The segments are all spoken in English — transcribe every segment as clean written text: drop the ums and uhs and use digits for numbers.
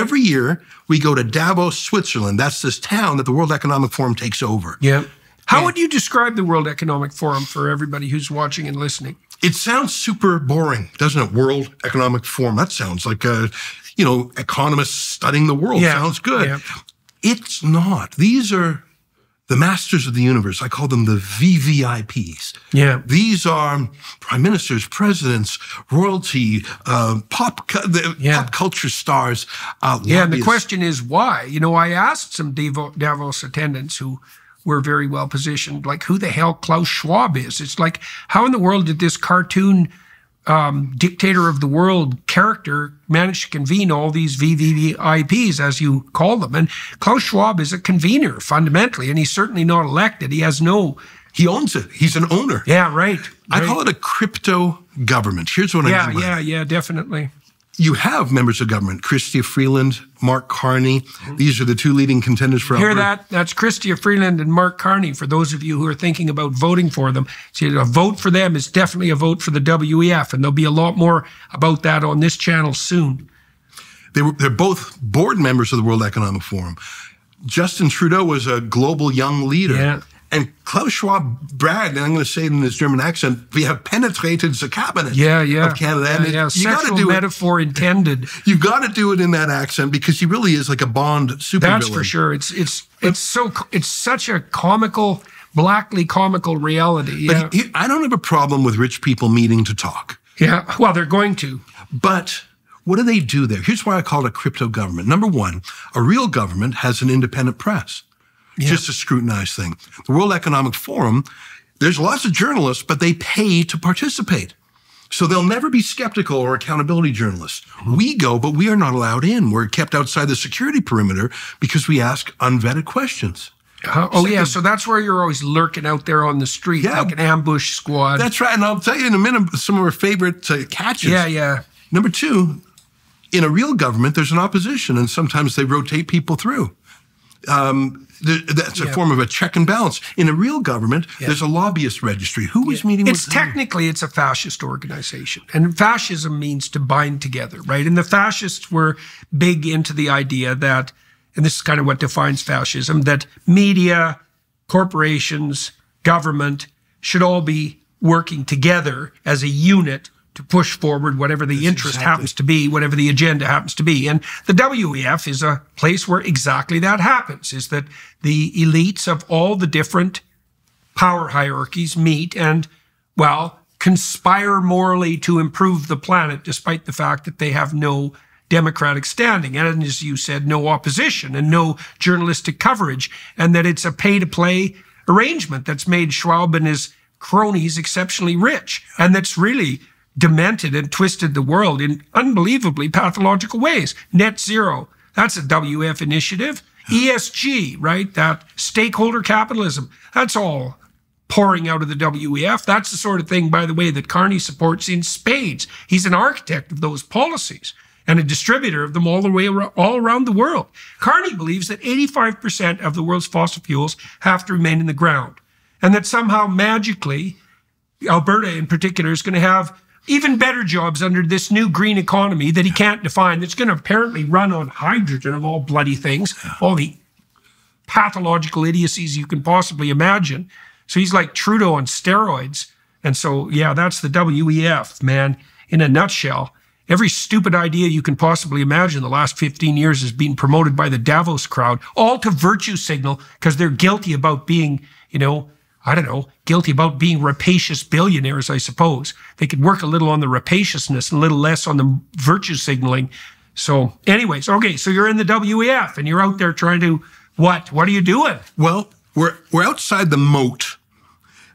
every year we go to Davos, Switzerland. That's this town that the World Economic Forum takes over. Yeah. How would you describe the World Economic Forum for everybody who's watching and listening? It sounds super boring, doesn't it? World Economic Forum. That sounds like economists studying the world. Yeah. Sounds good. Yeah. It's not. These are the masters of the universe. I call them the VVIPs. Yeah. These are prime ministers, presidents, royalty, pop culture stars. Yeah, and the question is why? I asked some Davos attendants who were very well positioned, like who the hell Klaus Schwab is. It's like, how in the world did this cartoon dictator of the world character manage to convene all these VVIPs, as you call them? And Klaus Schwab is a convener fundamentally, and he's certainly not elected. He owns it. He's an owner. Yeah, right. I call it a crypto government. Here's what I mean. Yeah, definitely. You have members of government, Chrystia Freeland, Mark Carney. These are the two leading contenders for Hear Alberta. that? That's Chrystia Freeland and Mark Carney, for those of you who are thinking about voting for them. See, a vote for them is definitely a vote for the WEF, and there'll be a lot more about that on this channel soon. They're both board members of the World Economic Forum. Justin Trudeau was a global young leader. Yeah. And Klaus Schwab bragged, and I'm going to say it in his German accent, we have penetrated the cabinet of Canada. And you sexual do metaphor intended. You've got to do it in that accent because he really is like a Bond supervillain. That's for sure. It's such a blackly comical reality. But I don't have a problem with rich people meeting to talk. Yeah, well, they're going to. But what do they do there? Here's why I call it a crypto government. Number one, a real government has an independent press. Just a scrutinized thing. The World Economic Forum, there's lots of journalists, but they pay to participate. So they'll never be skeptical or accountability journalists. We go, but we are not allowed in. We're kept outside the security perimeter because we ask unvetted questions. So that's where you're always lurking out there on the street, like an ambush squad. That's right, and I'll tell you in a minute some of our favorite catches. Yeah. Number two, in a real government, there's an opposition, and sometimes they rotate people through. That's a form of a check and balance. In a real government, there's a lobbyist registry. Who was meeting with Technically, it's a fascist organization. And fascism means to bind together, right? And the fascists were big into the idea that, and this is kind of what defines fascism, that media, corporations, government should all be working together as a unit to push forward whatever the interest happens to be, whatever the agenda happens to be. And the WEF is a place where exactly that happens, is that the elites of all the different power hierarchies meet and, conspire morally to improve the planet, despite the fact that they have no democratic standing. And as you said, no opposition and no journalistic coverage, and that it's a pay-to-play arrangement that's made Schwab and his cronies exceptionally rich. And that's really demented and twisted the world in unbelievably pathological ways. Net zero, that's a WF initiative. ESG, right? That stakeholder capitalism, that's all pouring out of the WEF. That's the sort of thing, by the way, that Carney supports in spades. He's an architect of those policies and a distributor of them all around the world. Carney believes that 85% of the world's fossil fuels have to remain in the ground, and that somehow magically, Alberta in particular is going to have even better jobs under this new green economy that he can't define, that's going to apparently run on hydrogen of all bloody things, all the pathological idiocies you can possibly imagine. So he's like Trudeau on steroids. And so, that's the WEF, man, in a nutshell. Every stupid idea you can possibly imagine the last 15 years is being promoted by the Davos crowd, all to virtue signal because they're guilty about being, guilty about being rapacious billionaires, I suppose. They could work a little on the rapaciousness and a little less on the virtue signaling. So anyways, okay, so you're in the WEF and you're out there trying to, what? What are you doing? Well, we're outside the moat.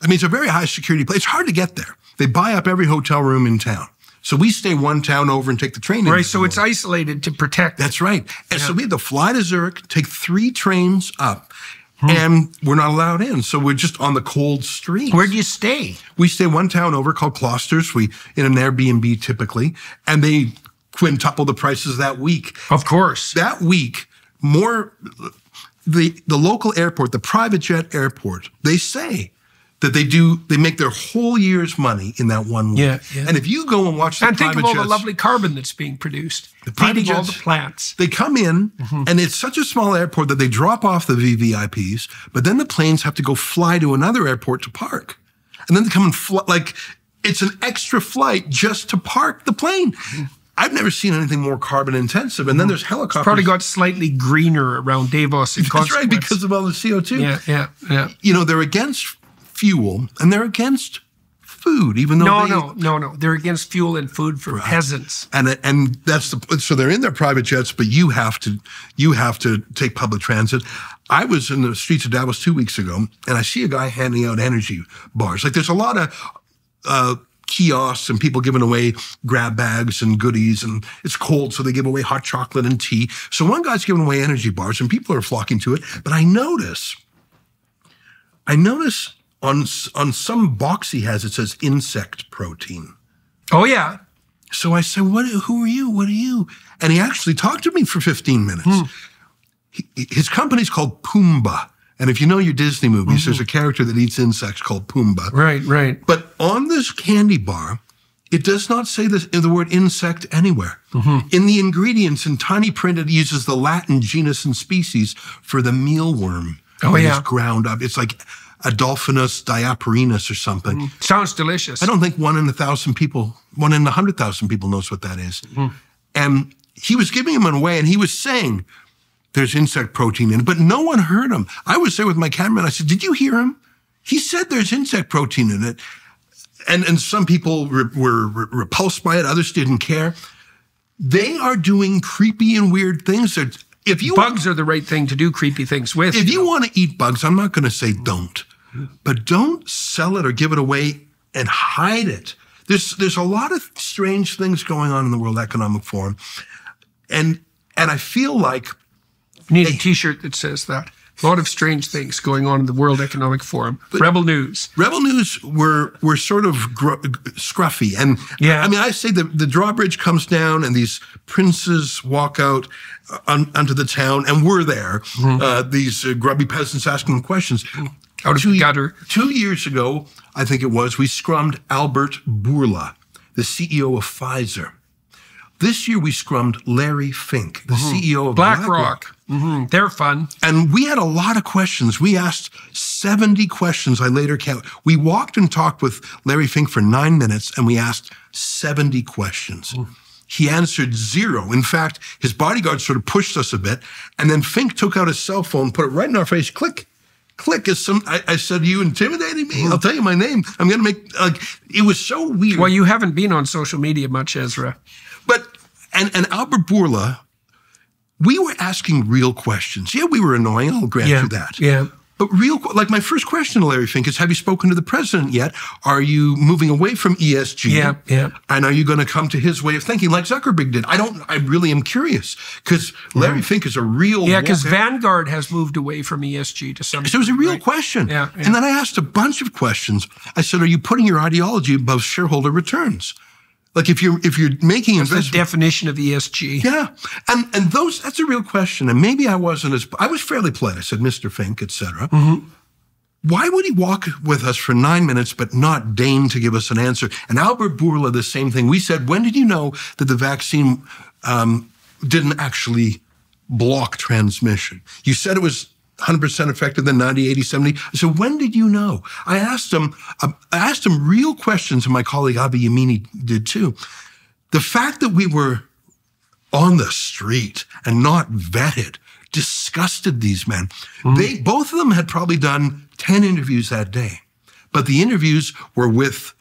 I mean, it's a very high security place. It's hard to get there. They buy up every hotel room in town. So we stay one town over and take the train in. Right, so it's isolated to protect. That's right. And so we had to fly to Zurich, take 3 trains up. And we're not allowed in. So we're just on the cold streets. Where do you stay? We stay one town over called Closters. We in an Airbnb typically. And they quintuple the prices that week. Of course. That week, the local airport, the private jet airport, they say that they make their whole year's money in that one week. Yeah, yeah. And if you go and watch the private jets... And think of all the lovely carbon that's being produced. Feeding all the plants. They come in, and it's such a small airport that they drop off the VVIPs, but then the planes have to go fly to another airport to park. And then they come and fly, like, it's an extra flight just to park the plane. I've never seen anything more carbon intensive. And then there's helicopters. It's probably got slightly greener around Davos in consequence. That's right, because of all the CO2. Yeah. You know, they're against fuel and they're against food, even though No. They're against fuel and food for peasants. And that's so they're in their private jets, but you have to take public transit. I was in the streets of Davos 2 weeks ago, and I see a guy handing out energy bars. Like there's a lot of kiosks and people giving away grab bags and goodies, and it's cold, so they give away hot chocolate and tea. So one guy's giving away energy bars, and people are flocking to it. But I notice on some box he has, it says insect protein. Oh, yeah. So I said, who are you? What are you? And he actually talked to me for 15 minutes. His company's called Pumbaa. And if you know your Disney movies, there's a character that eats insects called Pumbaa. Right. But on this candy bar, it does not say the word insect anywhere. In the ingredients, in tiny print, it uses the Latin genus and species for the mealworm. Oh, yeah. It's ground up. It's like Adolphinus diaporinus or something. Sounds delicious. I don't think 1 in 1,000 people, 1 in 100,000 people knows what that is. And he was giving them away, and he was saying there's insect protein in it, but no one heard him. I was there with my cameraman. I said, did you hear him? He said there's insect protein in it. And some people were repulsed by it. Others didn't care. They are doing creepy and weird things. Bugs are the right thing to do creepy things with. If you want to eat bugs, I'm not going to say don't. But don't sell it or give it away and hide it. There's a lot of strange things going on in the World Economic Forum. And I feel like... You need a T-shirt that says that. A lot of strange things going on in the World Economic Forum. Rebel News. Rebel News were sort of scruffy. And I mean, I say the drawbridge comes down and these princes walk out onto the town, and we're there. These grubby peasants asking them questions. Out of the gutter. 2 years ago, I think it was, we scrummed Albert Bourla, the CEO of Pfizer. This year, we scrummed Larry Fink, the CEO of BlackRock. They're fun. And we had a lot of questions. We asked 70 questions. I later count. We walked and talked with Larry Fink for 9 minutes, and we asked 70 questions. He answered 0. In fact, his bodyguard sort of pushed us a bit, and then Fink took out his cell phone, put it right in our face, click. I said, you intimidating me? I'll tell you my name. I'm going to make, it was so weird. Well, you haven't been on social media much, Ezra. But, and Albert Bourla, we were asking real questions. Yeah, we were annoying. I'll grant you that. Yeah. But like my first question to Larry Fink is, have you spoken to the president yet? Are you moving away from ESG? Yeah. And are you going to come to his way of thinking like Zuckerberg did? I really am curious because Larry Fink is a real... Yeah, because Vanguard has moved away from ESG to some... So it was a real question. Yeah. And then I asked a bunch of questions. I said, are you putting your ideology above shareholder returns? Like if you're making investment, the definition of ESG. Yeah, and that's a real question. And maybe I was fairly polite. I said, Mr. Fink, etc. Why would he walk with us for 9 minutes but not deign to give us an answer? And Albert Bourla, the same thing. We said, when did you know that the vaccine didn't actually block transmission? You said it was 100% effective, then 90, 80, 70. So when did you know? I asked him real questions, and my colleague Avi Yamini did too. The fact that we were on the street and not vetted disgusted these men. Both of them had probably done 10 interviews that day, but the interviews were with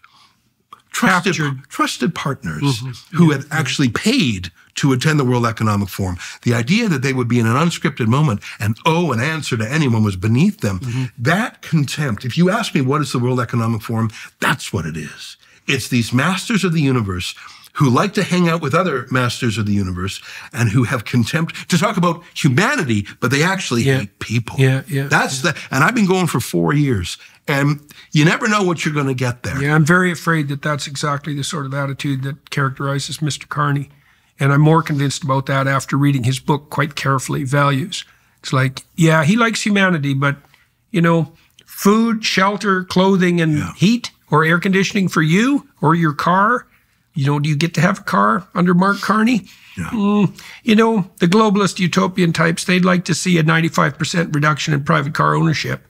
trusted partners who had actually paid to attend the World Economic Forum. The idea that they would be in an unscripted moment and owe an answer to anyone was beneath them. That contempt, if you ask me what is the World Economic Forum, that's what it is. It's these masters of the universe who like to hang out with other masters of the universe and who have contempt to talk about humanity, but they actually hate people. That's and I've been going for 4 years. And you never know what you're going to get there. Yeah, I'm very afraid that that's exactly the sort of attitude that characterizes Mr. Carney. And I'm more convinced about that after reading his book quite carefully, Values. It's like, yeah, he likes humanity, but, food, shelter, clothing, and heat or air conditioning for you or your car. You know, do you get to have a car under Mark Carney? Yeah. You know, the globalist utopian types, they'd like to see a 95% reduction in private car ownership.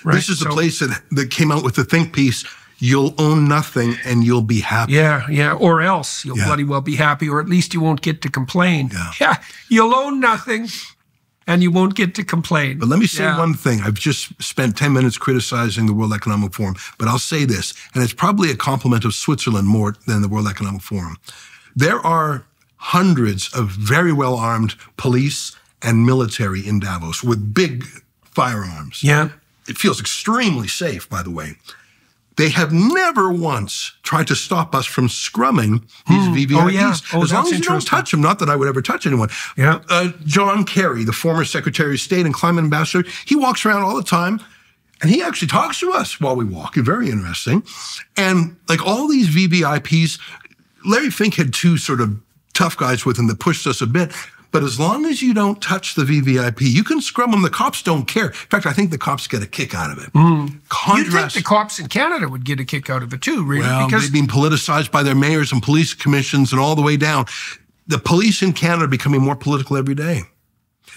Right? This is the place that came out with the think piece, you'll own nothing and you'll be happy. Yeah. Or else you'll bloody well be happy, or at least you won't get to complain. Yeah. You'll own nothing and you won't get to complain. But let me say one thing. I've just spent 10 minutes criticizing the World Economic Forum, but I'll say this, and it's probably a compliment of Switzerland more than the World Economic Forum. There are hundreds of very well-armed police and military in Davos with big firearms. Yeah. It feels extremely safe, by the way. They have never once tried to stop us from scrumming these VVIPs. As long as you don't touch them, not that I would ever touch anyone. Yeah. John Kerry, the former Secretary of State and climate ambassador, he walks around all the time, and he actually talks to us while we walk. It's very interesting. And like all these VVIPs, Larry Fink had two sort of tough guys with him that pushed us a bit. But as long as you don't touch the VVIP, you can scrum them. The cops don't care. In fact, I think the cops get a kick out of it. You'd think the cops in Canada would get a kick out of it too, really? Well, they've been politicized by their mayors and police commissions and all the way down. The police in Canada are becoming more political every day.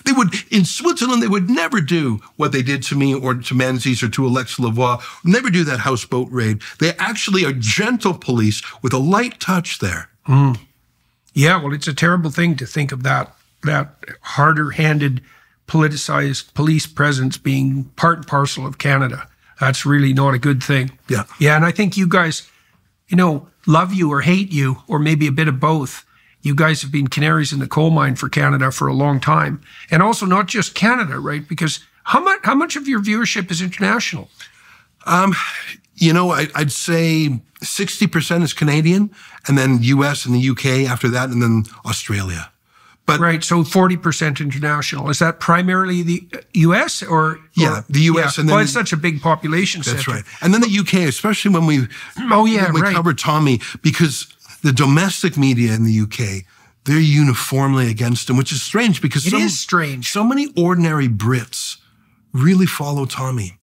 They would, in Switzerland, they would never do what they did to me or to Menzies or to Alex Lavoie, never do that houseboat raid. They actually are gentle police with a light touch there. Yeah, well, it's a terrible thing to think of that harder-handed, politicized police presence being part and parcel of Canada. That's really not a good thing. Yeah. Yeah, and I think you guys, you know, love you or hate you, or maybe a bit of both. You guys have been canaries in the coal mine for Canada for a long time. And also not just Canada, right? Because how much of your viewership is international? You know, I'd say 60% is Canadian, and then US and the UK after that, and then Australia. But right, so 40% international. Is that primarily the US or the US, and then it's such a big population center. That's right, and then the UK, especially when we covered Tommy, because the domestic media in the UK, they're uniformly against him, which is strange because it is strange. So many ordinary Brits really follow Tommy.